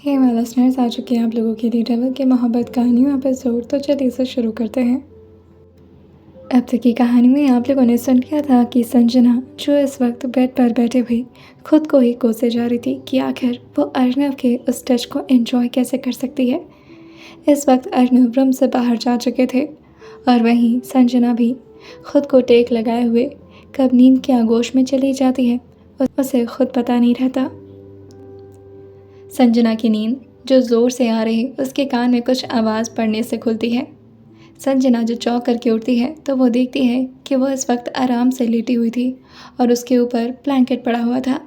Hey my listeners, आ चुकी है आप लोगों के लिए डबल की मोहब्बत कहानियों एपिसोड। तो चलिए इसे शुरू करते हैं। अब तक की कहानी में आप लोगों ने सुन लिया था कि संजना जो इस वक्त बेड पर बैठे हुई खुद को ही कोसे जा रही थी कि आखिर वो अर्नव के उस टच को एंजॉय कैसे कर सकती है। इस वक्त अर्नव रूम से बाहर जा चुके थे और वहीं संजना भी खुद को टेक लगाए हुए कब नींद के आगोश में चली जाती है उसे खुद पता नहीं रहता। संजना की नींद जो ज़ोर से आ रही उसके कान में कुछ आवाज़ पड़ने से खुलती है। संजना जो चौंक करके उठती है तो वो देखती है कि वो इस वक्त आराम से लेटी हुई थी और उसके ऊपर ब्लैंकेट पड़ा हुआ था।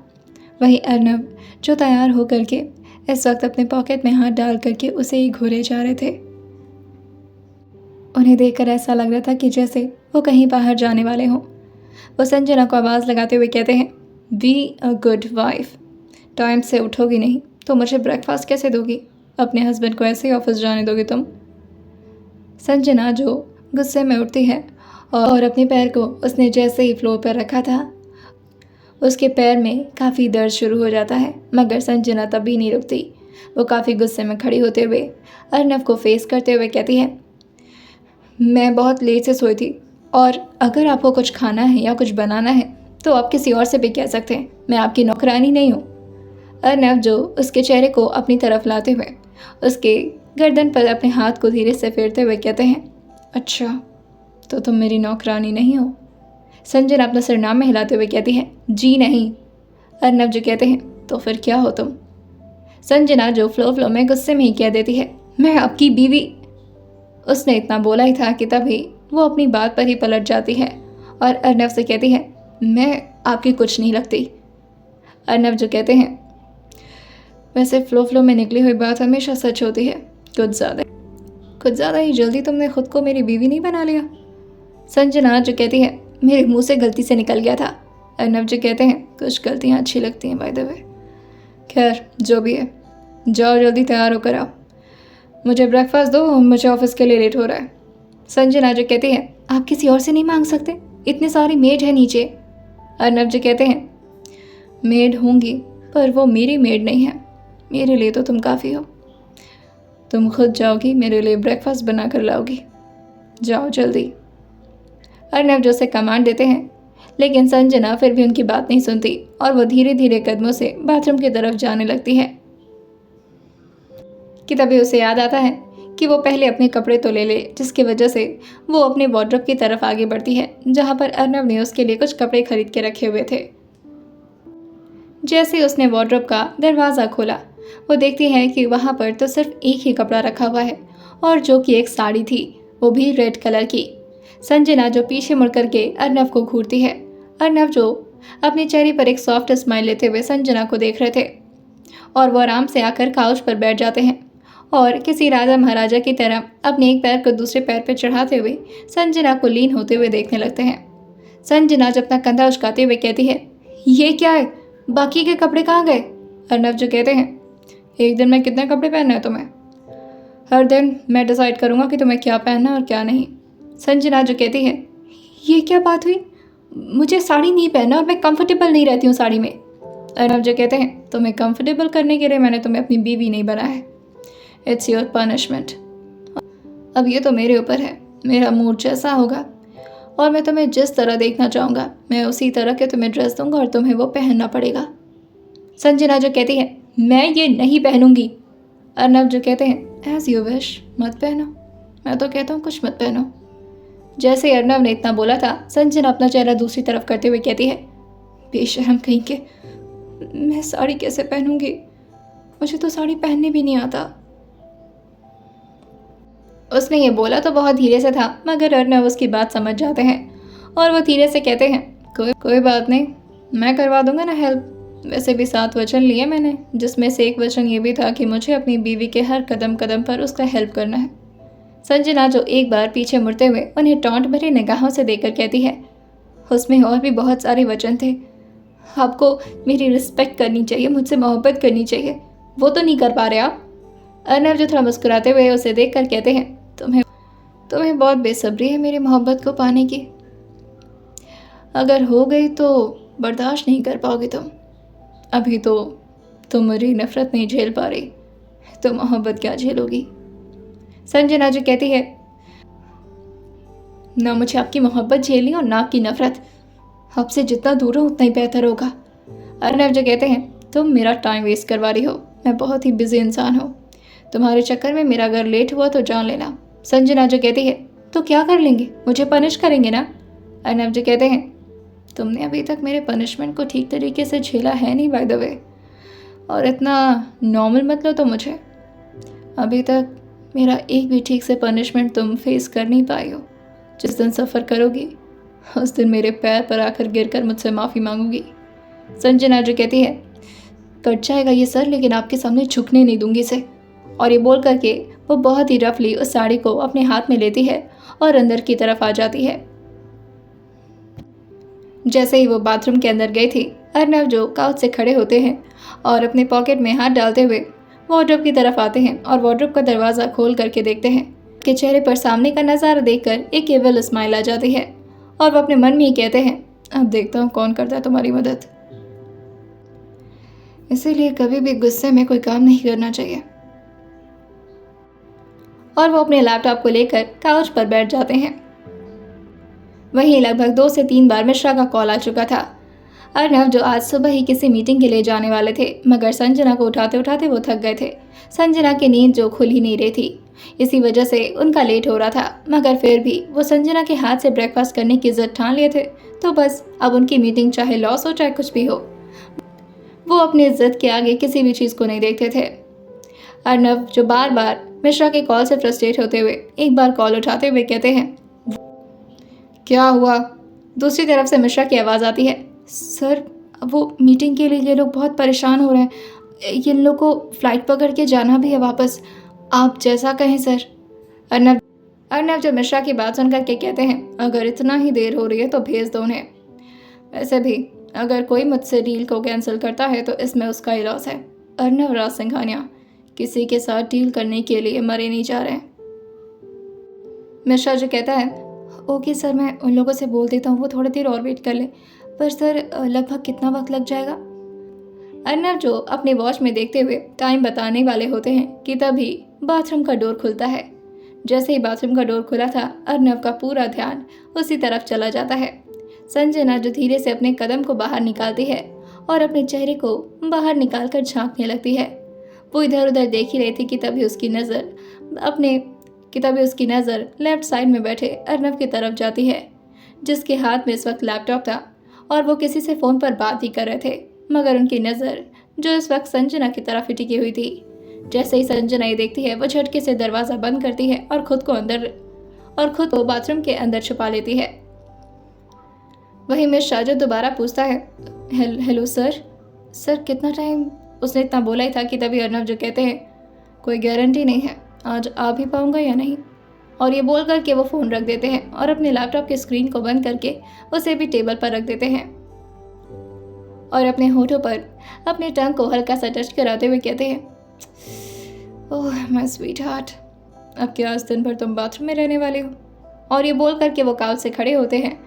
वहीं अर्नव जो तैयार होकर के इस वक्त अपने पॉकेट में हाथ डाल करके उसे ही घूरे जा रहे थे। उन्हें देखकर ऐसा लग रहा था कि जैसे वो कहीं बाहर जाने वाले हों। वो संजना को आवाज़ लगाते हुए कहते हैं, be a good wife. Time से उठोगी नहीं तो मुझे ब्रेकफास्ट कैसे दोगी? अपने हस्बैंड को ऐसे ही ऑफिस जाने दोगे तुम? संजना जो गुस्से में उठती है और अपने पैर को उसने जैसे ही फ्लोर पर रखा था उसके पैर में काफ़ी दर्द शुरू हो जाता है, मगर संजना तब भी नहीं रुकती। वो काफ़ी गुस्से में खड़ी होते हुए अर्नव को फेस करते हुए कहती है, मैं बहुत लेट से सोई थी और अगर आपको कुछ खाना है या कुछ बनाना है तो आप किसी और से भी कह सकते हैं, मैं आपकी नौकरानी नहीं हूँ। अर्नव जो उसके चेहरे को अपनी तरफ लाते हुए उसके गर्दन पर अपने हाथ को धीरे से फेरते हुए कहते हैं, अच्छा तो तुम मेरी नौकरानी नहीं हो? संजना अपना सरनामा हिलाते हुए कहती है, जी नहीं। अर्नव जो कहते हैं, तो फिर क्या हो तुम? संजना जो फ्लो में गुस्से में ही कह देती है, मैं आपकी बीवी। उसने इतना बोला ही था कि तभी वो अपनी बात पर ही पलट जाती है और अर्नव से कहती है, मैं आपकी कुछ नहीं लगती। अर्नव जो कहते हैं, वैसे फ्लो में निकली हुई बात हमेशा सच होती है, कुछ ज़्यादा ही जल्दी तुमने खुद को मेरी बीवी नहीं बना लिया? संजना जो कहती है, मेरे मुंह से गलती से निकल गया था। अर्नव जो कहते हैं, कुछ गलतियाँ अच्छी लगती हैं बाय द वे। खैर जो भी है, जाओ जल्दी तैयार होकर आओ, मुझे ब्रेकफास्ट दो, मुझे ऑफिस के लिए लेट हो रहा है। संजना जो कहती है, आप किसी और से नहीं मांग सकते? इतनी सारी मेड है नीचे। अर्नव जो कहते हैं, मेड होंगी पर वो मेरी मेड नहीं है, मेरे लिए तो तुम काफ़ी हो। तुम खुद जाओगी, मेरे लिए ब्रेकफास्ट बना कर लाओगी, जाओ जल्दी। अर्नव जो से कमांड देते हैं, लेकिन संजना फिर भी उनकी बात नहीं सुनती और वो धीरे धीरे कदमों से बाथरूम की तरफ जाने लगती है कि तभी उसे याद आता है कि वो पहले अपने कपड़े तो ले ले, जिसकी वजह से वो अपने वार्डरोब की तरफ आगे बढ़ती है जहाँ पर अर्नव ने उसके लिए कुछ कपड़े खरीद के रखे हुए थे। जैसे उसने वार्डरोब का दरवाज़ा खोला वो देखती है कि वहाँ पर तो सिर्फ एक ही कपड़ा रखा हुआ है और जो कि एक साड़ी थी, वो भी रेड कलर की। संजना जो पीछे मुड़ करके अर्नव को घूरती है। अर्नव जो अपने चेहरे पर एक सॉफ्ट स्माइल लेते हुए संजना को देख रहे थे और वो आराम से आकर काउच पर बैठ जाते हैं और किसी राजा महाराजा की तरह अपने एक पैर को दूसरे पैर पर चढ़ाते हुए संजना को लीन होते हुए देखने लगते हैं। संजना जब अपना कंधा उचकाते हुए कहती है, ये क्या है, बाकी के कपड़े कहाँ गए? अर्नव जो कहते हैं, एक दिन में कितने कपड़े पहनना है तुम्हें? हर दिन मैं डिसाइड करूँगा कि तुम्हें क्या पहनना और क्या नहीं। संजना जो कहती है, ये क्या बात हुई, मुझे साड़ी नहीं पहनना और मैं कंफर्टेबल नहीं रहती हूँ साड़ी में। अर्नव जो कहते हैं, तुम्हें कंफर्टेबल करने के लिए मैंने तुम्हें अपनी बीवी नहीं बनाया है, इट्स योर पनिशमेंट। अब ये तो मेरे ऊपर है, मेरा मूड जैसा होगा और मैं तुम्हें जिस तरह देखना चाहूँगा मैं उसी तरह के तुम्हें ड्रेस दूँगा और तुम्हें वो पहनना पड़ेगा। संजना जो कहती है, मैं ये नहीं पहनूंगी। अर्नव जो कहते हैं, एज यू विश, मत पहनो, मैं तो कहता हूँ कुछ मत पहनो। जैसे अर्नव ने इतना बोला था संजना अपना चेहरा दूसरी तरफ करते हुए कहती है, बेशरम कहीं के, मैं साड़ी कैसे पहनूंगी, मुझे तो साड़ी पहनने भी नहीं आता। उसने ये बोला तो बहुत धीरे से था, मगर अर्नव उसकी बात समझ जाते हैं और वो धीरे से कहते हैं, कोई बात नहीं, मैं करवा दूंगा ना हेल्प। वैसे भी 7 वचन लिए मैंने, जिसमें से एक वचन ये भी था कि मुझे अपनी बीवी के हर कदम कदम पर उसका हेल्प करना है। संजना जो एक बार पीछे मुड़ते हुए उन्हें टॉन्ट भरी निगाहों से देखकर कहती है, उसमें और भी बहुत सारे वचन थे, आपको मेरी रिस्पेक्ट करनी चाहिए, मुझसे मोहब्बत करनी चाहिए, वो तो नहीं कर पा रहे आप। अर्नव जो थोड़ा मुस्कुराते हुए उसे देख कर कहते हैं, तुम्हें बहुत बेसब्री है मेरी मोहब्बत को पाने की, अगर हो गई तो बर्दाश्त नहीं कर पाओगे तुम। अभी तो तुम मेरी नफरत नहीं झेल पा रही, तो मोहब्बत क्या झेलोगी। संजना जो कहती है, ना मुझे आपकी मोहब्बत झेलनी और ना आपकी नफरत। आपसे जितना दूर हो उतना ही बेहतर होगा। अर्नव जो कहते हैं, तुम मेरा टाइम वेस्ट करवा रही हो। मैं बहुत ही बिजी इंसान हूँ। तुम्हारे चक्कर में मेरा अगर लेट हुआ तो जान लेना। संजना जो कहती है, तो क्या कर लेंगे, मुझे पनिश करेंगे ना। अर्नव जो कहते हैं, तुमने अभी तक मेरे पनिशमेंट को ठीक तरीके से झेला है नहीं बाय द वे, और इतना नॉर्मल मत लो तो मुझे। अभी तक मेरा एक भी ठीक से पनिशमेंट तुम फेस कर नहीं पाई हो। जिस दिन सफ़र करोगी उस दिन मेरे पैर पर आकर गिरकर मुझसे माफ़ी मांगूंगी। संजना जो कहती है, कट जाएगा ये सर, लेकिन आपके सामने झुकने नहीं दूंगी इसे। और ये बोल करके वो बहुत ही रफली उस साड़ी को अपने हाथ में लेती है और अंदर की तरफ आ जाती है। जैसे ही वो बाथरूम के अंदर गई थी, अर्नव जो काउच से खड़े होते हैं और अपने पॉकेट में हाथ डालते हुए वार्डरोब की तरफ आते हैं और वार्डरोब का दरवाज़ा खोल करके देखते हैं कि चेहरे पर सामने का नज़ारा देखकर एक केवल स्माइल आ जाती है और वो अपने मन में ही कहते हैं, अब देखता हूँ कौन करता है तुम्हारी मदद। इसीलिए कभी भी गुस्से में कोई काम नहीं करना चाहिए। और वो अपने लैपटॉप को लेकर काउच पर बैठ जाते हैं। वहीं लगभग 2 से 3 बार मिश्रा का कॉल आ चुका था। अर्नव जो आज सुबह ही किसी मीटिंग के लिए जाने वाले थे, मगर संजना को उठाते उठाते वो थक गए थे। संजना की नींद जो खुल ही नहीं रही थी, इसी वजह से उनका लेट हो रहा था, मगर फिर भी वो संजना के हाथ से ब्रेकफास्ट करने की जिद ठान लिए थे। तो बस अब उनकी मीटिंग चाहे लॉस हो चाहे कुछ भी हो, वो अपनी जिद के आगे किसी भी चीज़ को नहीं देखते थे। अर्नव जो बार बार मिश्रा के कॉल से फ्रस्ट्रेट होते हुए एक बार कॉल उठाते हुए कहते हैं, क्या हुआ। दूसरी तरफ से मिश्रा की आवाज़ आती है, सर वो मीटिंग के लिए ये लोग बहुत परेशान हो रहे हैं, इन लोग को फ्लाइट पकड़ के जाना भी है वापस, आप जैसा कहें सर। अर्नव जो मिश्रा की बात सुन करके कहते हैं, अगर इतना ही देर हो रही है तो भेज दो उन्हें। वैसे भी अगर कोई मुझसे डील को कैंसिल करता है तो इसमें उसका ही लॉस है। अर्नव राज सिंघानिया किसी के साथ डील करने के लिए मरे नहीं जा रहे हैं। मिश्रा जो कहता है, ओके सर, मैं उन लोगों से बोल देता हूँ वो थोड़ी देर और वेट कर ले, पर सर लगभग कितना वक्त लग जाएगा। अर्नव जो अपने वॉच में देखते हुए टाइम बताने वाले होते हैं कि तभी बाथरूम का डोर खुलता है। जैसे ही बाथरूम का डोर खुला था, अर्नव का पूरा ध्यान उसी तरफ चला जाता है। संजना जो धीरे से अपने कदम को बाहर निकालती है और अपने चेहरे को बाहर निकाल कर झाँकने लगती है। वो इधर उधर देख ही रही थी कि तभी उसकी नज़र लेफ्ट साइड में बैठे अर्नव की तरफ जाती है, जिसके हाथ में इस वक्त लैपटॉप था और वो किसी से फ़ोन पर बात ही कर रहे थे, मगर उनकी नज़र जो इस वक्त संजना की तरफ ही टिकी हुई थी। जैसे ही संजना ये देखती है, वो झटके से दरवाज़ा बंद करती है और खुद को बाथरूम के अंदर छुपा लेती है। वहीं मिश्रा जो दोबारा पूछता है, हेलो सर कितना टाइम। उसने इतना बोला ही था कि तभी अर्नव जो कहते हैं, कोई गारंटी नहीं है आज आ भी पाऊंगा या नहीं। और ये बोल करके वो फ़ोन रख देते हैं और अपने लैपटॉप की स्क्रीन को बंद करके उसे भी टेबल पर रख देते हैं और अपने होठों पर अपने टंग को हल्का सा टच कराते हुए कहते हैं, ओह माय स्वीट हार्ट, अब क्या आज दिन भर तुम बाथरूम में रहने वाले हो। और ये बोल करके वो काउच से खड़े होते हैं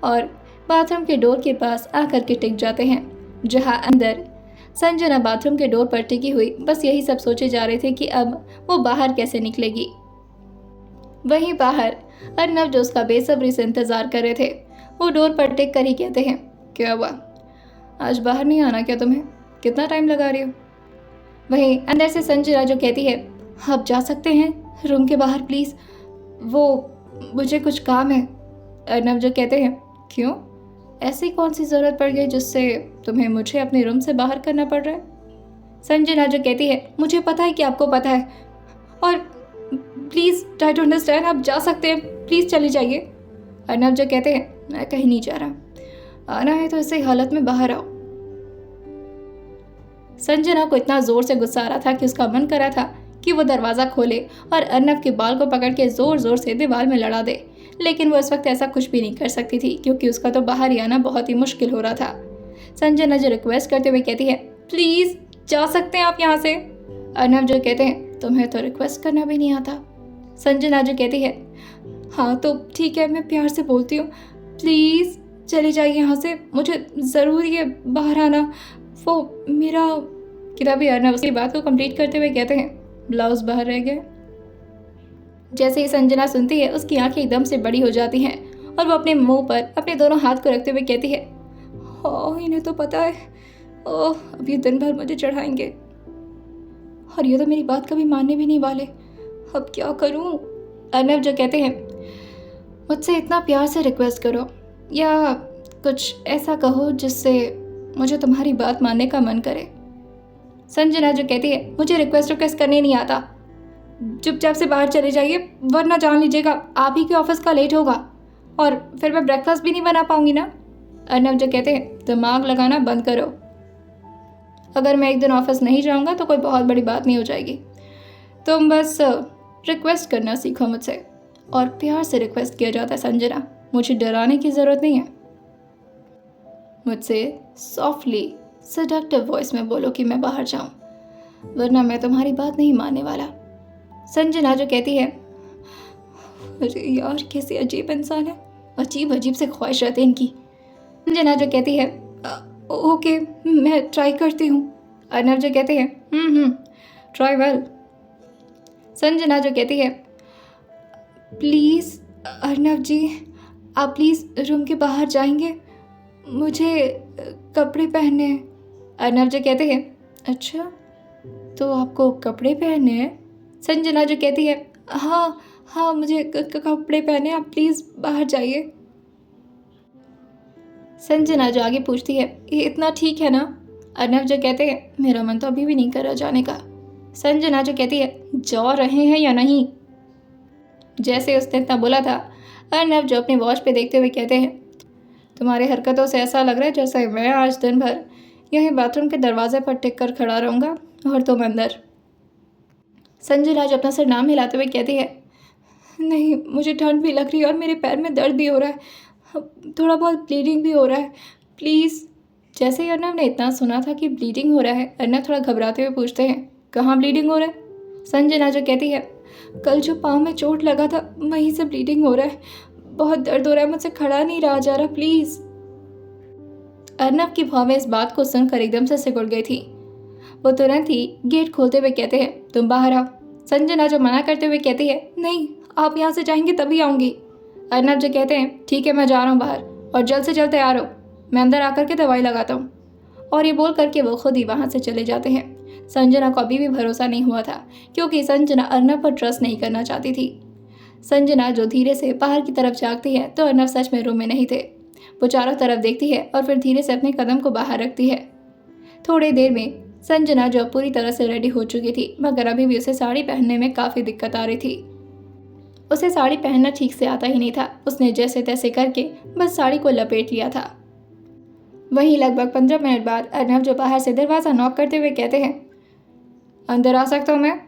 और बाथरूम के डोर के पास आकर के टिक जाते हैं, जहाँ अंदर संजना बाथरूम के डोर पर टिकी हुई बस यही सब सोचे जा रहे थे कि अब वो बाहर कैसे निकलेगी। वहीं बाहर अर्नव जो उसका बेसब्री से इंतजार कर रहे थे, वो डोर पर टिक कर ही कहते हैं, क्या हुआ, आज बाहर नहीं आना क्या तुम्हें, कितना टाइम लगा रही हो। वहीं अंदर से संजना जो कहती है, आप जा सकते हैं रूम के बाहर प्लीज़, वो मुझे कुछ काम है। अर्नव जो कहते हैं, क्यों, ऐसी कौन सी ज़रूरत पड़ गई जिससे तुम्हें मुझे अपने रूम से बाहर करना पड़ रहा है। संजना जो कहती है, मुझे पता है कि आपको पता है, और प्लीज़ ट्राई टू अंडरस्टैंड, आप जा सकते हैं, प्लीज़ चले जाइए। अर्नव जो कहते हैं, मैं कहीं नहीं जा रहा, आना है तो इसी हालत में बाहर आओ। संजना को इतना ज़ोर से गुस्सा आ रहा था कि उसका मन कर रहा था कि वो दरवाज़ा खोले और अर्नव के बाल को पकड़ के ज़ोर ज़ोर से दीवार में लड़ा दे, लेकिन वो इस वक्त ऐसा कुछ भी नहीं कर सकती थी क्योंकि उसका तो बाहर ही आना बहुत ही मुश्किल हो रहा था। संजना जो रिक्वेस्ट करते हुए कहती है, प्लीज़ जा सकते हैं आप यहाँ से। अर्नव जो कहते हैं, तुम्हें तो रिक्वेस्ट करना भी नहीं आता। संजना जो कहती है, हाँ तो ठीक है, मैं प्यार से बोलती हूँ, प्लीज़ चले जाइए यहाँ से, मुझे ज़रूरी है बाहर आना, वो मेरा। कि तभी अर्नव उसकी बात को कंप्लीट करते हुए कहते हैं, ब्लाउज बाहर रह गया। जैसे ही संजना सुनती है उसकी आंखें एकदम से बड़ी हो जाती हैं और वो अपने मुंह पर अपने दोनों हाथ को रखते हुए कहती है, ओह इन्हें तो पता है, ओह अब ये दिन भर मुझे चढ़ाएंगे और ये तो मेरी बात कभी मानने भी नहीं वाले, अब क्या करूं। अर्नव जो कहते हैं, मुझसे इतना प्यार से रिक्वेस्ट करो या कुछ ऐसा कहो जिससे मुझे तुम्हारी बात मानने का मन करे। संजना जो कहती है, मुझे रिक्वेस्ट करने नहीं आता, चुपचाप से बाहर चले जाइए वरना जान लीजिएगा आप ही के ऑफिस का लेट होगा और फिर मैं ब्रेकफास्ट भी नहीं बना पाऊंगी ना। अर्नव जो कहते हैं, दिमाग लगाना बंद करो, अगर मैं एक दिन ऑफिस नहीं जाऊंगा तो कोई बहुत बड़ी बात नहीं हो जाएगी, तुम बस रिक्वेस्ट करना सीखो मुझसे। और प्यार से रिक्वेस्ट किया जाता है संजना, मुझे डराने की ज़रूरत नहीं है, मुझसे सॉफ्टली सेडक्टिव वॉइस में बोलो कि मैं बाहर जाऊं वरना मैं तुम्हारी बात नहीं मानने वाला। संजना जो कहती है, अरे यार कैसे अजीब इंसान है, अजीब अजीब से ख्वाहिश रहते हैं इनकी। संजना जो कहती है, ओके मैं ट्राई करती हूँ। अर्नव जो कहते हैं, ट्राई वेल। संजना जो कहती है, प्लीज़ अर्नव जी आप प्लीज़ रूम के बाहर जाएंगे, मुझे कपड़े पहनने हैं। अर्नव जो कहते हैं, अच्छा तो आपको कपड़े पहनने हैं। संजना जो कहती है, हाँ मुझे कपड़े पहने, आप प्लीज़ बाहर जाइए। संजना जो आगे पूछती है, ये इतना ठीक है ना। अर्नव जो कहते हैं, मेरा मन तो अभी भी नहीं कर रहा जाने का। संजना जो कहती है, जा रहे हैं या नहीं। जैसे उसने इतना बोला था, अर्नव जो अपने वॉच पे देखते हुए कहते हैं, तुम्हारी हरकतों से ऐसा लग रहा है जैसे मैं आज दिन भर यहीं बाथरूम के दरवाजे पर टिक कर खड़ा रहूँगा और तुम अंदर। संजना जो अपना सिर नाम हिलाते हुए कहती है, नहीं मुझे ठंड भी लग रही है और मेरे पैर में दर्द भी हो रहा है, थोड़ा बहुत ब्लीडिंग भी हो रहा है, प्लीज़। जैसे ही अर्नव ने इतना सुना था कि ब्लीडिंग हो रहा है, अर्नव थोड़ा घबराते हुए पूछते हैं, कहाँ ब्लीडिंग हो रहा है। संजना जो कहती है, कल जो पाँव में चोट लगा था वहीं से ब्लीडिंग हो रहा है, बहुत दर्द हो रहा है, मुझसे खड़ा नहीं रहा जा रहा, प्लीज़। अर्नव की भावें इस बात को सुनकर एकदम से सिकुड़ गई थी। वो तुरंत ही गेट खोलते हुए कहते हैं, तुम बाहर आओ। संजना जो मना करते हुए कहती है, नहीं आप यहाँ से जाएंगे तभी आऊँगी। अर्नव जो कहते हैं, ठीक है मैं जा रहा हूँ बाहर और जल्द से जल्द तैयार हो, मैं अंदर आकर के दवाई लगाता हूँ। और ये बोल करके वो खुद ही वहाँ से चले जाते हैं। संजना को अभी भी भरोसा नहीं हुआ था क्योंकि संजना अर्नव पर ट्रस्ट नहीं करना चाहती थी। संजना जो धीरे से बाहर की तरफ झाँकती है तो अर्नव सच में रूम में नहीं थे। वो चारों तरफ देखती है और फिर धीरे से अपने कदम को बाहर रखती है। थोड़ी देर में संजना जो पूरी तरह से रेडी हो चुकी थी, मगर अभी भी उसे साड़ी पहनने में काफ़ी दिक्कत आ रही थी। उसे साड़ी पहनना ठीक से आता ही नहीं था। उसने जैसे तैसे करके बस साड़ी को लपेट लिया था। वहीं लगभग 15 मिनट बाद अर्नव जो बाहर से दरवाज़ा नॉक करते हुए कहते हैं, अंदर आ सकता हूँ मैं।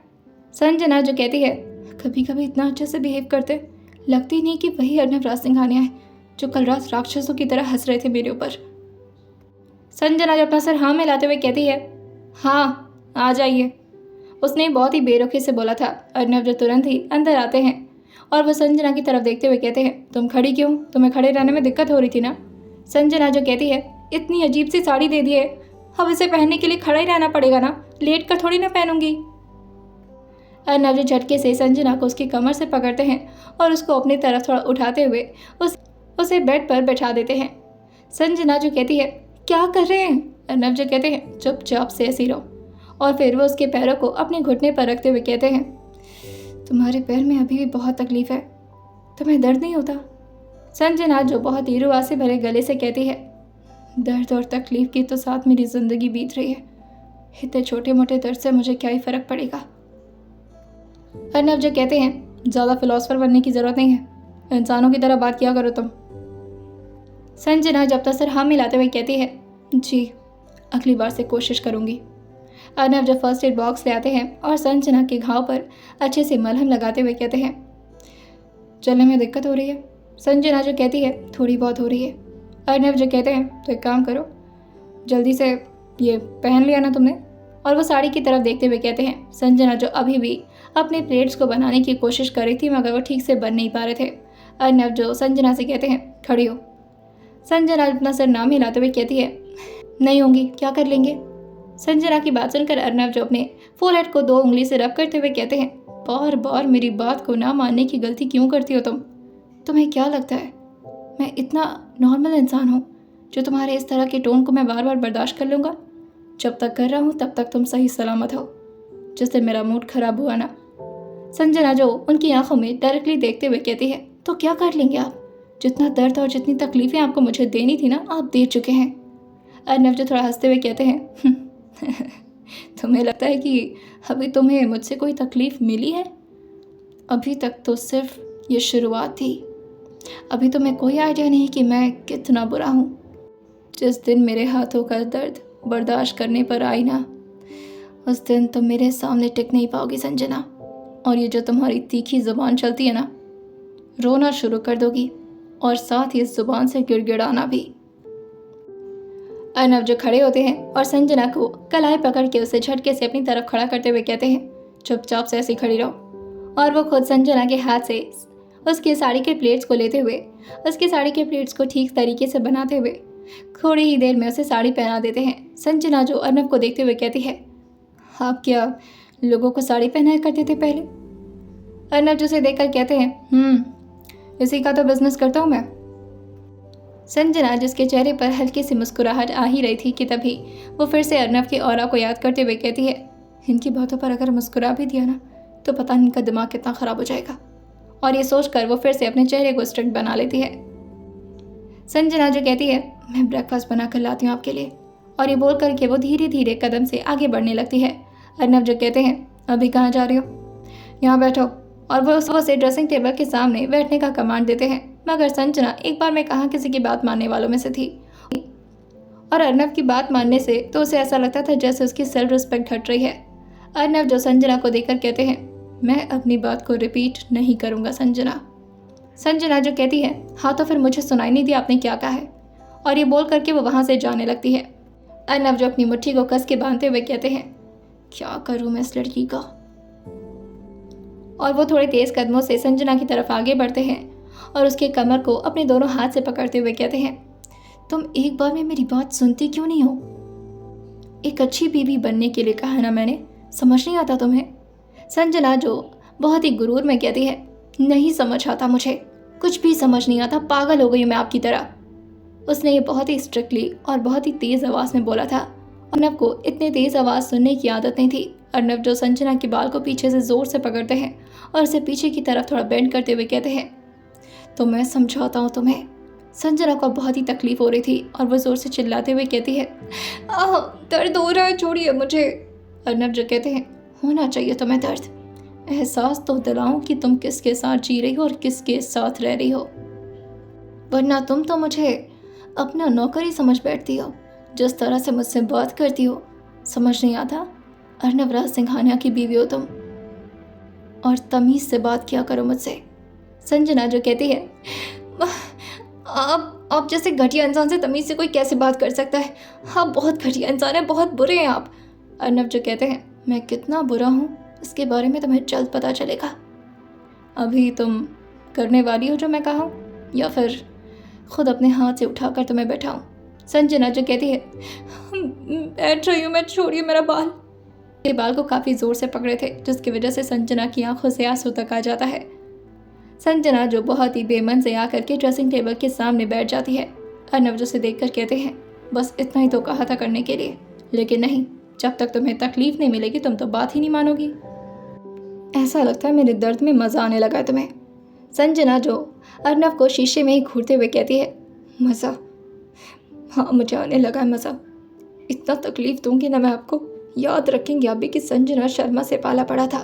संजना जो कहती है, कभी कभी इतना अच्छे से बिहेव करते, लगती नहीं कि वही अर्नव राज सिंघानिया है जो कल रात राक्षसों की तरह हंस रहे थे मेरे ऊपर। संजना जो अपना सर हाँ मिलाते हुए कहती है, हाँ आ जाइए। उसने बहुत ही बेरुखी से बोला था। अर्नव जो तुरंत ही अंदर आते हैं और वह संजना की तरफ देखते हुए कहते हैं, तुम खड़ी क्यों, तुम्हें खड़े रहने में दिक्कत हो रही थी ना। संजना जो कहती है, इतनी अजीब सी साड़ी दे दी है, अब इसे पहनने के लिए खड़ा ही रहना पड़ेगा ना, लेट कर थोड़ी ना पहनूंगी। अर्नव जो झटके से संजना को उसकी कमर से पकड़ते हैं और उसको अपनी तरफ थोड़ा उठाते हुए उसे बेड पर बैठा देते हैं। संजना जो कहती है, क्या कर रहे हैं। अर्नव जो कहते हैं, चुपचाप से ऐसी रहो। और फिर वो उसके पैरों को अपने घुटने पर रखते हुए कहते हैं, तुम्हारे पैर में अभी भी बहुत तकलीफ है, तुम्हें दर्द नहीं होता। संजना जो बहुत ही रुआ से भरे गले से कहती है, दर्द और तकलीफ की तो साथ मेरी ज़िंदगी बीत रही है, इतने छोटे मोटे दर्द से मुझे क्या ही फ़र्क पड़ेगा। अर्नव जो कहते हैं, ज़्यादा फिलोसफर बनने की ज़रूरत नहीं है, इंसानों की तरह बात किया करो तुम। संजना जब तक सर हाँ मिलाते हुए कहती है, जी अगली बार से कोशिश करूँगी। अर्नव जब फर्स्ट एड बॉक्स ले आते हैं और संजना के घाव पर अच्छे से मलहम लगाते हुए कहते हैं, चलने में दिक्कत हो रही है। संजना जो कहती है, थोड़ी बहुत हो रही है। अर्नव जो कहते हैं, तो एक काम करो, जल्दी से ये पहन लिया ना तुमने। और वो साड़ी की तरफ देखते हुए कहते हैं। संजना जो अभी भी अपने प्लेट्स को बनाने की कोशिश कर रही थी मगर वो ठीक से बन नहीं पा रहे थे। अर्नव जो संजना से कहते हैं, खड़ी हो। संजना अपना सर नाम हिलाते हुए कहती है, नहीं होंगी, क्या कर लेंगे। संजना की बात सुनकर अर्नव जो अपने फोरहेड को 2 उंगली से रब करते हुए कहते हैं, बार बार मेरी बात को ना मानने की गलती क्यों करती हो तुम? तुम्हें क्या लगता है मैं इतना नॉर्मल इंसान हूँ जो तुम्हारे इस तरह के टोन को मैं बार बार बर्दाश्त कर लूँगा? जब तक कर रहा हूँ तब तक तुम सही सलामत हो। जिस दिन मेरा मूड खराब हुआ ना। संजना जो उनकी आंखों में डायरेक्टली देखते हुए कहती है, तो क्या कर लेंगे आप? जितना दर्द और जितनी तकलीफें आपको मुझे देनी थी ना, आप दे चुके हैं। अर्नव जो थोड़ा हंसते हुए कहते हैं, तुम्हें लगता है कि अभी तुम्हें मुझसे कोई तकलीफ मिली है? अभी तक तो सिर्फ ये शुरुआत थी। अभी तुम्हें कोई आइडिया नहीं कि मैं कितना बुरा हूँ। जिस दिन मेरे हाथों का दर्द बर्दाश्त करने पर आई ना, उस दिन तुम मेरे सामने टिक नहीं पाओगी संजना। और ये जो तुम्हारी तीखी ज़ुबान चलती है ना, रोना शुरू कर दोगी और साथ ही इस ज़ुबान से गिड़गिड़ाना भी। अर्नव जो खड़े होते हैं और संजना को कलाई पकड़ के उसे झटके से अपनी तरफ खड़ा करते हुए कहते हैं, चुपचाप से ऐसी खड़ी रहो। और वो खुद संजना के हाथ से उसकी साड़ी के प्लेट्स को लेते हुए उसकी साड़ी के प्लेट्स को ठीक तरीके से बनाते हुए थोड़ी ही देर में उसे साड़ी पहना देते हैं। संजना जो अर्नव को देखते हुए कहती है, आप क्या लोगों को साड़ी पहनाया करते थे पहले? अर्नव जो उसे देखकर कहते हैं, इसी का तो बिजनेस करता हूँ मैं। संजना जिसके चेहरे पर हल्की सी मुस्कुराहट आ ही रही थी कि तभी वो फिर से अर्नव के ऑरा को याद करते हुए कहती है, इनकी बातों पर अगर मुस्कुरा भी दिया ना तो पता नहीं इनका दिमाग कितना ख़राब हो जाएगा। और ये सोचकर वो फिर से अपने चेहरे को स्ट्रिक्ट बना लेती है। संजना जो कहती है, मैं ब्रेकफास्ट बना कर लाती हूँ आपके लिए। और ये बोल करके वो धीरे धीरे कदम से आगे बढ़ने लगती है। अर्नव जो कहते हैं, अभी कहाँ जा रही हो? यहाँ बैठो। और वो उसे ड्रेसिंग टेबल के सामने बैठने का कमांड देते हैं। मगर संजना एक बार मैं कहाँ किसी की बात मानने वालों में से थी। और अर्नव की बात मानने से तो उसे ऐसा लगता था जैसे उसकी सेल्फ रिस्पेक्ट हट रही है। अर्नव जो संजना को देखकर कहते हैं, मैं अपनी बात को रिपीट नहीं करूँगा संजना। संजना जो कहती है, हाँ तो फिर मुझे सुनाई नहीं दिया आपने क्या कहा है। और ये बोल करके वो वहाँ से जाने लगती है। अर्नव जो अपनी मुट्ठी को कस के बांधते हुए कहते हैं, क्या करूँ मैं इस लड़की का? और वो थोड़े तेज कदमों से संजना की तरफ आगे बढ़ते हैं और उसके कमर को अपने दोनों हाथ से पकड़ते हुए कहते हैं, तुम एक बार में मेरी बात सुनती क्यों नहीं हो? एक अच्छी बीवी बनने के लिए कहा ना मैंने, समझ नहीं आता तुम्हें? संजना जो बहुत ही गुरूर में कहती है, नहीं समझ आता मुझे, कुछ भी समझ नहीं आता, पागल हो गई हूँ मैं आपकी तरह। उसने ये बहुत ही स्ट्रिक्टली और बहुत ही तेज़ आवाज़ में बोला था। अर्नव को इतनी तेज़ आवाज़ सुनने की आदत नहीं थी। अर्नव जो संजना के बाल को पीछे से ज़ोर से पकड़ते हैं और उसे पीछे की तरफ थोड़ा बेंड करते हुए कहते हैं, तो मैं समझाता हूँ तुम्हें। संजना को बहुत ही तकलीफ हो रही थी और वह ज़ोर से चिल्लाते हुए कहती है, दर्द हो रहा है, छोड़िए मुझे। अर्नव जो कहते हैं, होना चाहिए तुम्हें दर्द, एहसास तो दिलाऊं कि तुम किसके साथ जी रही हो और किसके साथ रह रही हो, वरना तुम तो मुझे अपना नौकर ही समझ बैठती हो। जिस तरह से मुझसे बात करती हो समझ नहीं आता। अर्नव राज सिंघानिया की बीवी हो तुम, और तमीज़ से बात किया करो मुझसे। संजना जो कहती है, आप जैसे घटिया इंसान से तमीज़ से कोई कैसे बात कर सकता है? आप बहुत घटिया इंसान हैं, बहुत बुरे हैं आप। अर्नव जो कहते हैं, मैं कितना बुरा हूँ इसके बारे में तुम्हें जल्द पता चलेगा। अभी तुम करने वाली हो जो मैं कहा हूँ, या फिर खुद अपने हाथ से उठाकर तुम्हें बैठाऊँ? संजना जो कहती है, बैठ रही हूँ मैं, छोड़िए मेरा बाल। ये बाल को काफ़ी ज़ोर से पकड़े थे जिसकी वजह से संजना की आंखों से आंसू तक आ जाता है। संजना जो बहुत ही बेमन से आकर के ड्रेसिंग टेबल के सामने बैठ जाती है। अर्नव जो से देखकर कहते हैं, बस इतना ही तो कहा था करने के लिए, लेकिन नहीं, जब तक तुम्हें तकलीफ नहीं मिलेगी तुम तो बात ही नहीं मानोगी। ऐसा लगता है मेरे दर्द में मज़ा आने लगा है तुम्हें। संजना जो अर्नव को शीशे में ही घूरते हुए कहती है, मज़ा? हाँ मुझे आने लगा है मज़ा। इतना तकलीफ दूंगी ना मैं आपको, याद रखेंगे आप भी कि संजना शर्मा से पाला पड़ा था।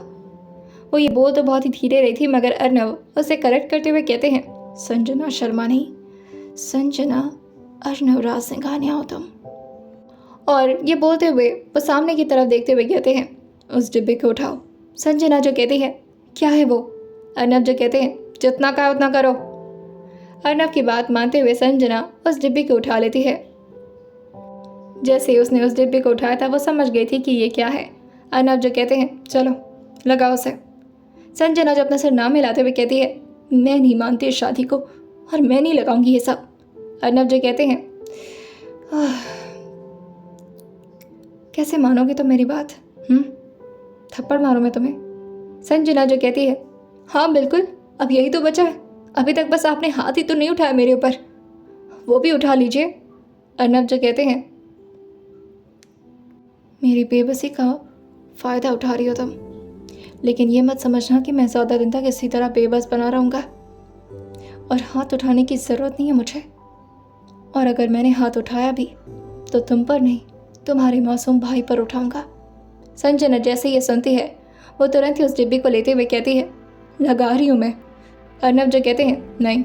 वो ये बोल तो बहुत ही धीरे रही थी मगर अर्नव उसे करेक्ट करते हुए कहते हैं, संजना शर्मा नहीं, संजना अर्नव राज सिंघानिया हो तुम। और ये बोलते हुए वो सामने की तरफ देखते हुए कहते हैं, उस डिब्बे को उठाओ। संजना जो कहती है, क्या है वो? अर्नव जो कहते हैं, जितना कहा उतना करो। अर्नव की बात मानते हुए संजना उस डिब्बे को उठा लेती है। जैसे ही उसने उस डिब्बे को उठाया था वो समझ गई थी कि ये क्या है। अर्नव जो कहते हैं, चलो लगाओ उसे। संजना जो अपना सिर नाम मिलाते हुए कहती है, मैं नहीं मानती इस शादी को और मैं नहीं लगाऊंगी ये सब। अर्नव जो कहते हैं, कैसे मानोगे तुम मेरी बात? थप्पड़ मारूं मैं तुम्हें? संजना जो कहती है, हाँ बिल्कुल, अब यही तो बचा है। अभी तक बस आपने हाथ ही तो नहीं उठाया मेरे ऊपर, वो भी उठा लीजिए। अर्नब जो कहते हैं, मेरी बेबसी का फ़ायदा उठा रही हो तुम, लेकिन ये मत समझना कि मैं ज़्यादा दिन तक इसी तरह बेबस बना रहूँगा। और हाथ उठाने की ज़रूरत नहीं है मुझे। और अगर मैंने हाथ उठाया भी तो तुम पर नहीं, तुम्हारे मासूम भाई पर उठाऊंगा। संजना जैसे ये सुनती है वो तुरंत ही उस डिब्बी को लेते हुए कहती है, लगा रही हूँ मैं। अर्नब जो कहते हैं, नहीं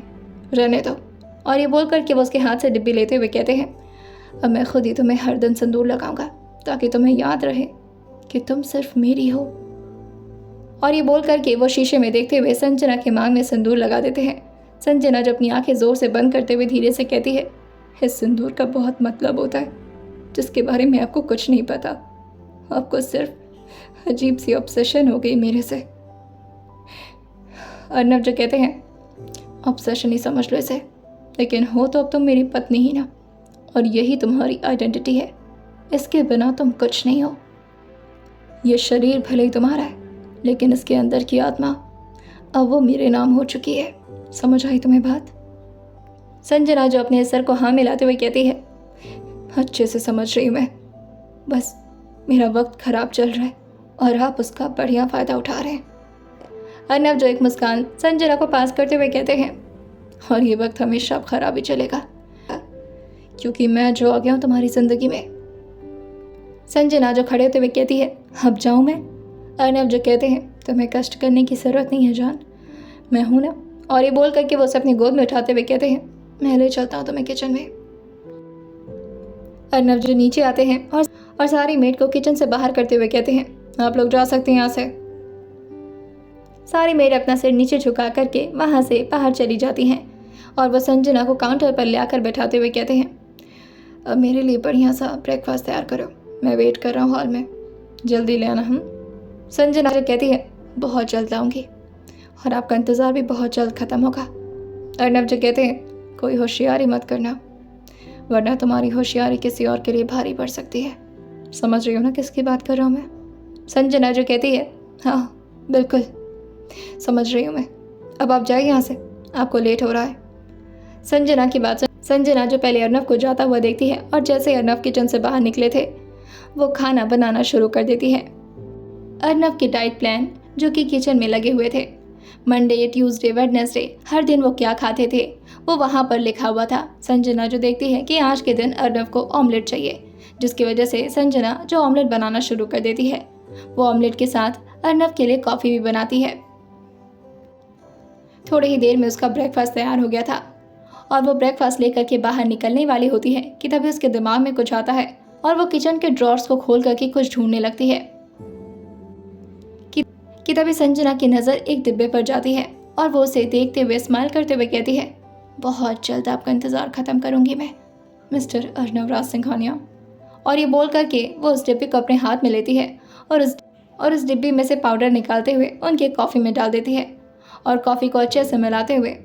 रहने दो। और ये बोल करके वो उसके हाथ से डिब्बी लेते हुए कहते हैं, अब मैं खुद ही तुम्हें हर दिन सिंदूर लगाऊंगा ताकि तुम्हें याद रहे कि तुम सिर्फ मेरी हो। और ये बोल करके वो शीशे में देखते हुए संजना के मांग में सिंदूर लगा देते हैं। संजना जो अपनी आंखें जोर से बंद करते हुए धीरे से कहती है, इस सिंदूर का बहुत मतलब होता है जिसके बारे में आपको कुछ नहीं पता। आपको सिर्फ अजीब सी ऑब्सेशन हो गई मेरे से। अर्नब जो कहते हैं, ऑब्सेशन ही समझ लो इसे, लेकिन हो तो अब तुम मेरी पत्नी ही ना, और यही तुम्हारी आइडेंटिटी है। इसके बिना तुम कुछ नहीं हो। ये शरीर भले ही तुम्हारा है, लेकिन इसके अंदर की आत्मा अब वो मेरे नाम हो चुकी है। समझ आई तुम्हें बात? संजना जो अपने सर को हाँ मिलाते हुए कहती है, अच्छे से समझ रही हूँ मैं, बस मेरा वक्त खराब चल रहा है और आप उसका बढ़िया फ़ायदा उठा रहे हैं। अर्नब जो एक मुस्कान संजना को पास करते हुए कहते हैं, और ये वक्त हमेशा अब खराब ही चलेगा क्योंकि मैं जो आ गया हूँ तुम्हारी ज़िंदगी में। संजना जो खड़े होते हुए कहती है, अब जाऊँ मैं? अर्नब जो कहते हैं, तुम्हें कष्ट करने की ज़रूरत नहीं है जान, मैं हूँ ना। और ये बोल करके वो उसे अपनी गोद में उठाते हुए कहते हैं, मैं ले चलता हूँ तुम्हें किचन में। अर्नब जो नीचे आते हैं और सारी मेड को किचन से बाहर करते हुए कहते हैं, आप लोग जा सकते हैं यहाँ से। सारी मेड अपना सिर नीचे झुका करके वहाँ से बाहर चली जाती हैं और वो संजना को काउंटर पर ले आकर बैठाते हुए कहते हैं, अब मेरे लिए बढ़िया सा ब्रेकफास्ट तैयार करो, मैं वेट कर रहा हूँ हॉल में, जल्दी ले आना। हम संजना जो कहती है, बहुत जल्द लाऊंगी और आपका इंतज़ार भी बहुत जल्द ख़त्म होगा। अर्नब जो कहते हैं, कोई होशियारी मत करना वरना तुम्हारी होशियारी किसी और के लिए भारी पड़ सकती है। समझ रही हो ना किसकी बात कर रहा हूँ मैं? संजना जो कहती है, हाँ बिल्कुल समझ रही हूँ मैं, अब आप जाइए यहाँ से, आपको लेट हो रहा है। संजना की बात संजना जो पहले अर्नब को जाता हुआ देखती है और जैसे अर्नब किचन से बाहर निकले थे वो खाना बनाना शुरू कर देती है। अर्नब के डाइट प्लान जो कि किचन में लगे हुए थे, मंडे ट्यूसडे वेडनेसडे हर दिन वो क्या खाते थे वो वहाँ पर लिखा हुआ था। संजना जो देखती है कि आज के दिन अर्नब को ऑमलेट चाहिए, जिसकी वजह से संजना जो ऑमलेट बनाना शुरू कर देती है। वो ऑमलेट के साथ अर्नब के लिए कॉफ़ी भी बनाती है। थोड़ी ही देर में उसका ब्रेकफास्ट तैयार हो गया था और वो ब्रेकफास्ट लेकर के बाहर निकलने वाली होती है कि तभी उसके दिमाग में कुछ आता है और वो किचन के ड्रॉर्स को खोल करके कुछ ढूंढने लगती है कि तभी संजना की नज़र एक डिब्बे पर जाती है और वो उसे देखते हुए स्माइल करते हुए कहती है, बहुत जल्द आपका इंतज़ार ख़त्म करूंगी मैं, मिस्टर अर्नब राज सिंघानिया। और ये बोल करके वो उस डिब्बे को अपने हाथ में लेती है और उस डिब्बे में से पाउडर निकालते हुए उनके कॉफ़ी में डाल देती है और कॉफ़ी को अच्छे से मिलाते हुए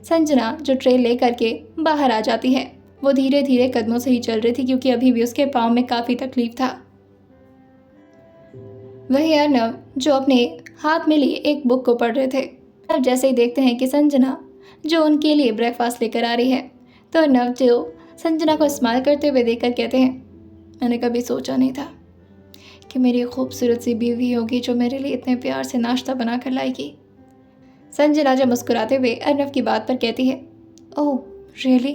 संजना जो ट्रे ले करके बाहर आ जाती है। वो धीरे धीरे कदमों से ही चल रही थी क्योंकि अभी भी उसके पाँव में काफ़ी तकलीफ था। वही अर्नब जो अपने हाथ में लिए एक बुक को पढ़ रहे थे। अब जैसे ही देखते हैं कि संजना जो उनके लिए ब्रेकफास्ट लेकर आ रही है तो अर्नब जो संजना को स्माइल करते हुए देखकर कहते हैं, मैंने कभी सोचा नहीं था कि मेरी खूबसूरत सी बीवी होगी जो मेरे लिए इतने प्यार से नाश्ता बना कर लाएगी। संजना जो मुस्कुराते हुए अर्नब की बात पर कहती है, oh really,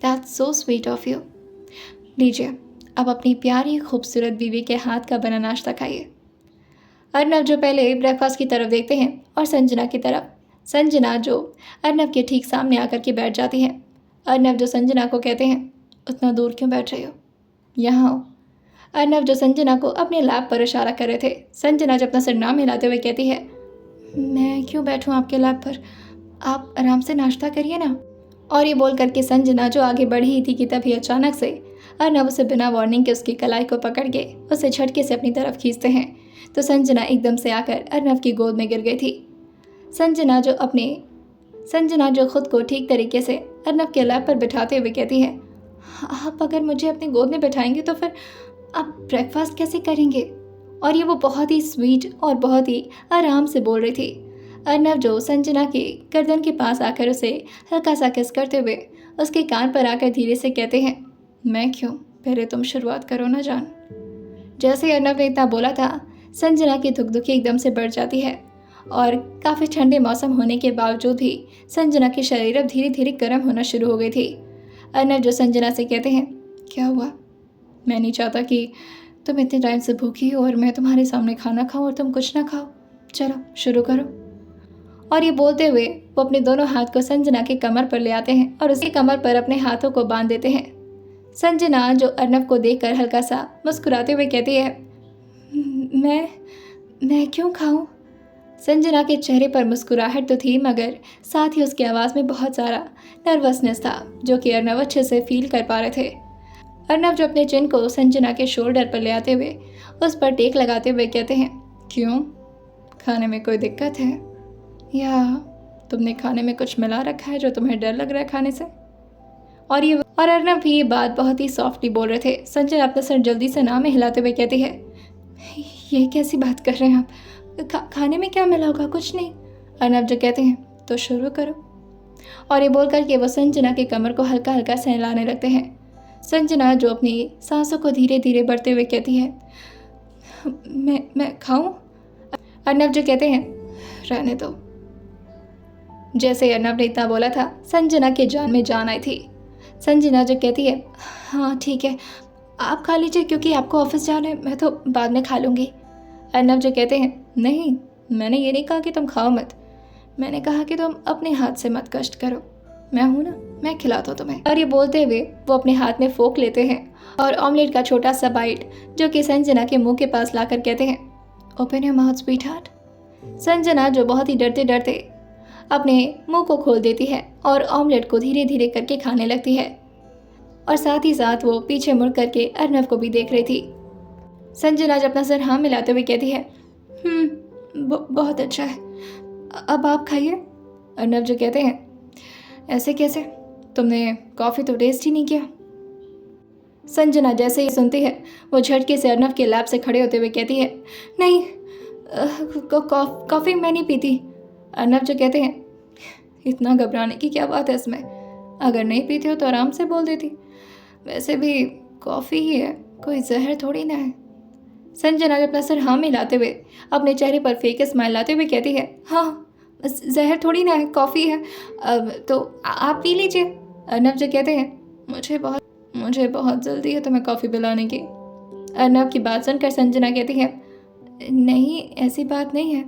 that's so sweet of you. लीजिए अब अपनी प्यारी खूबसूरत बीवी के हाथ का बना नाश्ता खाइए। अर्नब जो पहले ब्रेकफास्ट की तरफ देखते हैं और संजना की तरफ। संजना जो अर्नब के ठीक सामने आकर के बैठ जाती है। अर्नब जो संजना को कहते हैं, उतना दूर क्यों बैठ रही हो, यहाँ हो। अर्नब जो संजना को अपने लैब पर इशारा कर रहे थे। संजना जो अपना सिर ना हिलाते हुए कहती है, मैं क्यों बैठूं आपके लैब पर, आप आराम से नाश्ता करिए ना। और ये बोल करके संजना जो आगे बढ़ी ही थी कि तभी अचानक से अर्नब उसे बिना वार्निंग के उसकी कलाई को पकड़ के उसे झटके से अपनी तरफ खींचते हैं तो संजना एकदम से आकर अर्नब की गोद में गिर गई थी। संजना जो खुद को ठीक तरीके से अर्नब के लैब पर बिठाते हुए कहती है, आप अगर मुझे अपनी गोद में बिठाएंगे तो फिर आप ब्रेकफास्ट कैसे करेंगे? और ये वो बहुत ही स्वीट और बहुत ही आराम से बोल रही थी। अर्नव जो संजना के गर्दन के पास आकर उसे हल्का सा किस करते हुए उसके कान पर आकर धीरे से कहते हैं, मैं क्यों, पहले तुम शुरुआत करो ना जान। जैसे अर्नव ने इतना बोला था, संजना की धुकधुकी एकदम से बढ़ जाती है और काफ़ी ठंडे मौसम होने के बावजूद भी संजना की शरीर अब धीरे धीरे गर्म होना शुरू हो गई थी। अर्नव जो संजना से कहते हैं, क्या हुआ? मैं नहीं चाहता कि तुम इतने टाइम से भूखी हो और मैं तुम्हारे सामने खाना खाऊं और तुम कुछ ना खाओ। चलो शुरू करो। और ये बोलते हुए वो अपने दोनों हाथ को संजना के कमर पर ले आते हैं और उसके कमर पर अपने हाथों को बांध देते हैं। संजना जो अर्नव को देखकर हल्का सा मुस्कुराते हुए कहती है, मैं क्यों खाऊं? संजना के चेहरे पर मुस्कुराहट तो थी, मगर साथ ही उसकी आवाज़ में बहुत सारा नर्वसनेस था जो कि अर्नव अच्छे से फील कर पा रहे थे। अर्नव जो अपने चिन को संजना के शोल्डर पर ले आते हुए उस पर टेक लगाते हुए कहते हैं, क्यों, खाने में कोई दिक्कत है या तुमने खाने में कुछ मिला रखा है जो तुम्हें डर लग रहा है खाने से? और अर्नव भी ये बात बहुत ही सॉफ्टली बोल रहे थे। संजना अपना सर जल्दी से ना में हिलाते हुए कहती है, ये कैसी बात कर रहे हैं आप? खाने में क्या मिला होगा? कुछ नहीं। अर्नव जो कहते हैं, तो शुरू करो। और ये बोल करके वो संजना के कमर को हल्का हल्का सहलाने लगते हैं। संजना जो अपनी सांसों को धीरे धीरे बढ़ते हुए कहती है, मैं खाऊं? अर्नव जो कहते हैं, रहने दो। जैसे अर्नव ने इतना बोला था, संजना के जान में जान आई थी। संजना जो कहती है, हाँ ठीक है, आप खा लीजिए क्योंकि आपको ऑफिस जाना है, मैं तो बाद में खा लूँगी। अर्नव जो कहते हैं, नहीं, मैंने ये नहीं कहा कि तुम खाओ मत, मैंने कहा कि तुम अपने हाथ से मत कष्ट करो, मैं हूँ ना, मैं खिलाता हूँ तुम्हें। और ये बोलते हुए वो अपने हाथ में फोक लेते हैं और ऑमलेट का छोटा सा बाइट जो कि संजना के मुंह के पास लाकर कहते हैं, open your mouth sweetheart. Sanjana जो बहुत ही डरते डरते अपने मुंह को खोल देती है और ऑमलेट को धीरे धीरे करके खाने लगती है और साथ ही साथ वो पीछे मुड़ करके अर्नव को भी देख रही थी। संजना जब अपना सर हाँ मिलाते हुए कहती है, बहुत अच्छा है, अब आप खाइए। अर्नव जो कहते हैं, ऐसे कैसे, तुमने कॉफ़ी तो टेस्ट ही नहीं किया। संजना जैसे ही सुनती है वो झटके से अर्नव के लैब से खड़े होते हुए कहती है, नहीं, कॉफ़ी मैं नहीं पीती। अर्नव जो कहते हैं, इतना घबराने की क्या बात है इसमें, अगर नहीं पीती हो तो आराम से बोल देती, वैसे भी कॉफ़ी ही है, कोई जहर थोड़ी ना है। संजना अपना सर हाँ मिलाते हुए अपने चेहरे पर फेक स्माइल लाते हुए कहती है, हाँ जहर थोड़ी ना है, कॉफ़ी है, अब तो आप पी लीजिए। अर्नव जो कहते हैं, मुझे बहुत जल्दी है तुम्हें कॉफ़ी पिलाने की। अर्नव की बात सुनकर संजना कहती है, नहीं ऐसी बात नहीं है।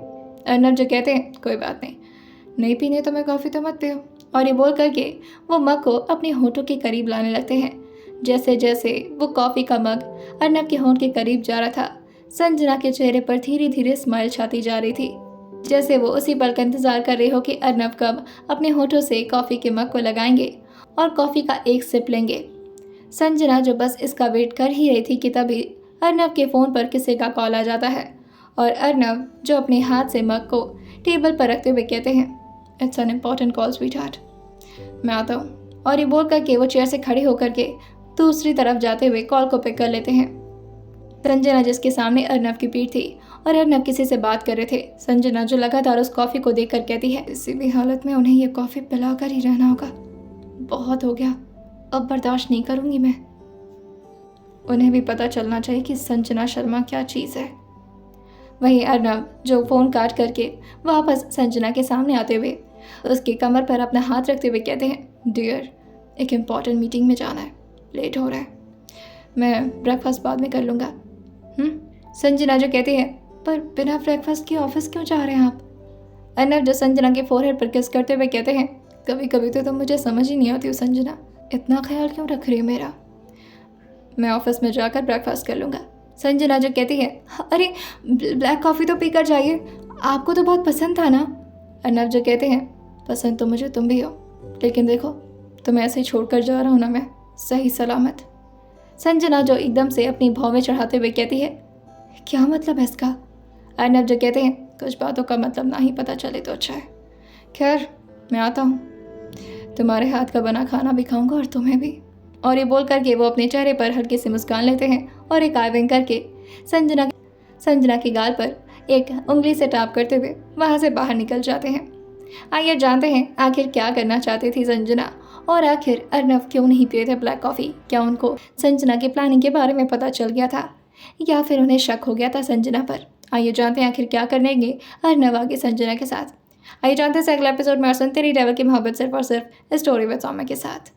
अर्नव जो कहते हैं, कोई बात नहीं पीने तो मैं कॉफ़ी तो मत पियो। और ये बोल करके वो मग को अपने होठों के करीब लाने लगते हैं। जैसे जैसे वो कॉफ़ी का मग अर्नव के होंठ के करीब जा रहा था, संजना के चेहरे पर धीरे धीरे स्माइल छाती जा रही थी, जैसे वो उसी पल का इंतजार कर रही हो कि अर्नव कब अपने होठों से कॉफ़ी के मग को लगाएंगे और कॉफ़ी का एक सिप लेंगे। संजना जो बस इसका वेट कर ही रही थी कि तभी अर्नव के फ़ोन पर किसी का कॉल आ जाता है और अर्नव जो अपने हाथ से मग को टेबल पर रखते हुए कहते हैं, it's an important call sweetheart, मैं आता हूँ। और ये बोल करके वो चेयर से खड़े होकर के दूसरी तरफ जाते हुए कॉल को पिक कर लेते हैं। संजना जिसके सामने अर्नव की पीठ थी और अर्नव किसी से बात कर रहे थे। संजना जो लगातार उस कॉफ़ी को देखकर कहती है, किसी भी हालत में उन्हें ये कॉफ़ी पिलाकर ही रहना होगा, बहुत हो गया, अब बर्दाश्त नहीं करूँगी मैं। उन्हें भी पता चलना चाहिए कि संजना शर्मा क्या चीज़ है। वहीं अर्नव जो फ़ोन काट करके वापस संजना के सामने आते हुए उसके कमर पर अपना हाथ रखते हुए कहते हैं, डियर, एक इम्पॉर्टेंट मीटिंग में जाना है, लेट हो रहा है, मैं ब्रेकफास्ट बाद में कर लूँगा। संजना जो कहती है, पर बिना ब्रेकफास्ट के ऑफिस क्यों जा रहे हैं आप? अर्नव जो संजना के फोरहेड पर किस करते हुए कहते हैं, कभी कभी तो तुम मुझे समझ ही नहीं आती हो संजना, इतना ख्याल क्यों रख रही हो मेरा, मैं ऑफिस में जाकर ब्रेकफास्ट कर लूँगा। संजना जो कहती है, अरे ब्लैक कॉफ़ी तो पीकर जाइए, आपको तो बहुत पसंद था ना। अर्नव जो कहते हैं, पसंद तो मुझे तुम भी हो, लेकिन देखो तुम्हें ऐसे ही छोड़कर जा रहा हूँ ना मैं, सही सलामत। संजना जो एकदम से अपनी भौं में चढ़ाते हुए कहती है, क्या मतलब है इसका? अर्नव जो कहते हैं, कुछ बातों का मतलब ना ही पता चले तो अच्छा है, खैर मैं आता हूँ, तुम्हारे हाथ का बना खाना भी खाऊंगा और तुम्हें भी, और ये बोल करके वो अपने चेहरे पर हल्की सी मुस्कान लेते हैं और एक आई विंक करके संजना के गाल पर एक उंगली से टैप करते हुए वहाँ से बाहर निकल जाते हैं। आइए जानते हैं आखिर क्या करना चाहती थी संजना और आखिर अर्नव क्यों नहीं पिए थे ब्लैक कॉफ़ी। क्या उनको संजना की प्लानिंग के बारे में पता चल गया था या फिर उन्हें शक हो गया था संजना पर। आइए जानते हैं आखिर क्या करेंगे अर्नव आगे संजना के साथ। आइए जानते हैं अगले एपिसोड में। और सुनते रहिए डेविल की मोहब्बत सिर्फ और सिर्फ स्टोरी विद सौम्या के साथ।